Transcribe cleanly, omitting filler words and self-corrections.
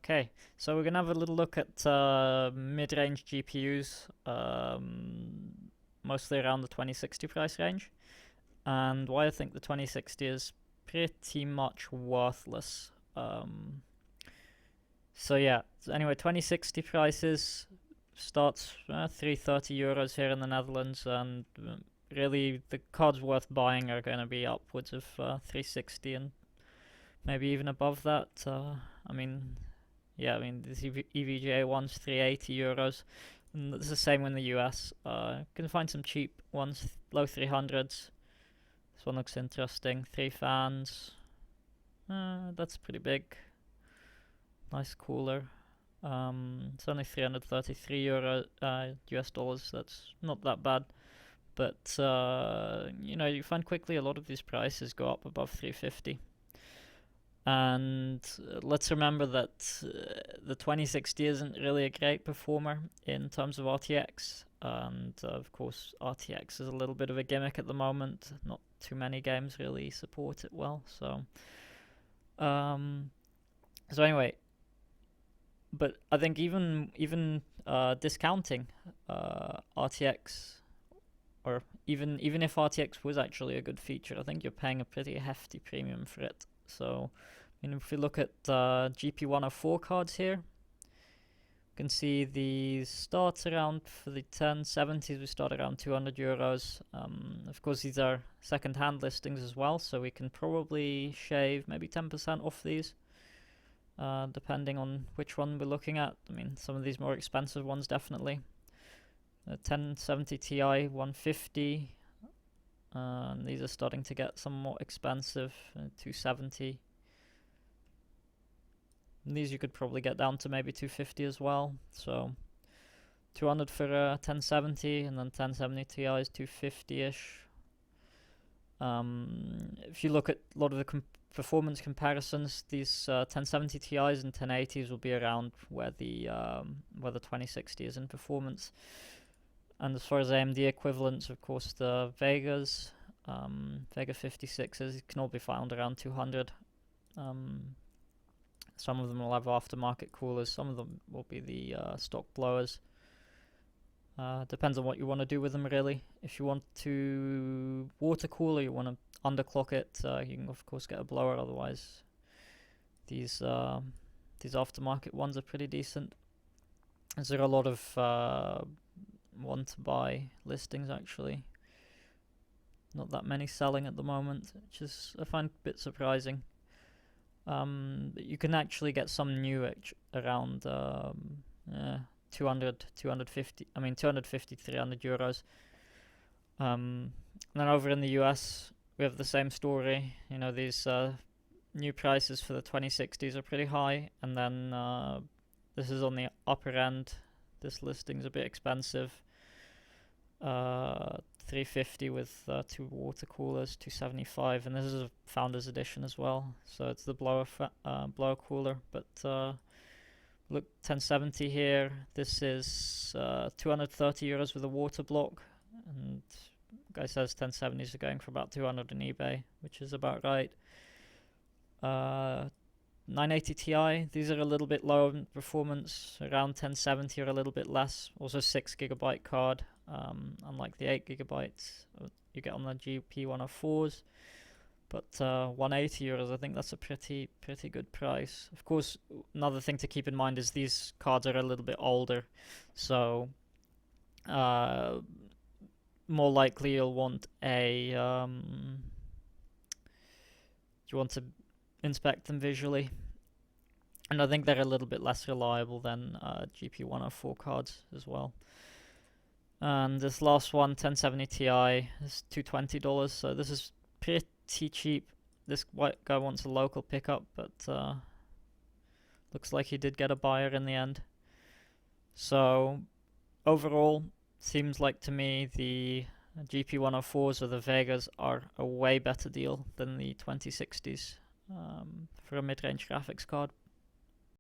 Okay, so we're gonna have a little look at mid-range GPUs, mostly around the 2060 price range, and why I think the 2060 is pretty much worthless. So yeah, anyway, 2060 prices starts 330 euros here in the Netherlands, and really the cards worth buying are going to be upwards of 360 and maybe even above that. I mean, yeah, I mean, this EVGA one's 380 euros. And it's the same in the US. You can find some cheap ones, low 300s. This one looks interesting. 3 fans. That's pretty big. Nice cooler. It's only 333 euro US dollars. That's not that bad. But you find quickly a lot of these prices go up above 350. And let's remember that the 2060 isn't really a great performer in terms of RTX, and of course RTX is a little bit of a gimmick at the moment. Not too many games really support it well, so anyway, but I think even discounting RTX, or even if RTX was actually a good feature, I think you're paying a pretty hefty premium for it. So, if we look at GP104 cards here, you can see the start around for the 1070s. We start around 200 euros. Of course, these are second-hand listings as well, so we can probably shave maybe 10% off these, depending on which one we're looking at. I mean, some of these more expensive ones definitely. 1070 Ti 150. These are starting to get some more expensive, 270. And these you could probably get down to maybe 250 as well. So 200 for 1070, and then 1070 Ti is 250-ish. If you look at a lot of the performance comparisons, these 1070 Ti's and 1080s will be around where the 2060 is in performance. And as far as AMD equivalents, of course, the Vegas, Vega 56s can all be found around 200. Some of them will have aftermarket coolers. Some of them will be the stock blowers. Depends on what you want to do with them, really. If you want to water cool, or you want to underclock it, you can of course get a blower. Otherwise, these aftermarket ones are pretty decent. There are a lot of want to buy listings actually. Not that many selling at the moment, which is I find a bit surprising. You can actually get some new around 200, 250. I mean 250, 300 euros. And then over in the US, we have the same story. These new prices for the 2060s are pretty high, and then this is on the upper end. This listing's a bit expensive. 350 with 2 water coolers, 275, and this is a founder's edition as well. So it's the blower cooler. But look, 1070 here. This is 230 euros with a water block, and guy says 1070s are going for about 200 on eBay, which is about right. 980 Ti, these are a little bit lower in performance, around 1070 or a little bit less. Also 6GB card, unlike the 8GB you get on the GP104s. But 180 euros, I think that's a pretty good price. Of course, another thing to keep in mind is these cards are a little bit older, so more likely you'll want to inspect them visually, and I think they're a little bit less reliable than GP104 cards as well. And this last one, 1070 Ti, is $220, so this is pretty cheap. This white guy wants a local pickup, but looks like he did get a buyer in the end. So overall, seems like to me the GP104s or the Vegas are a way better deal than the 2060s for a mid-range graphics card.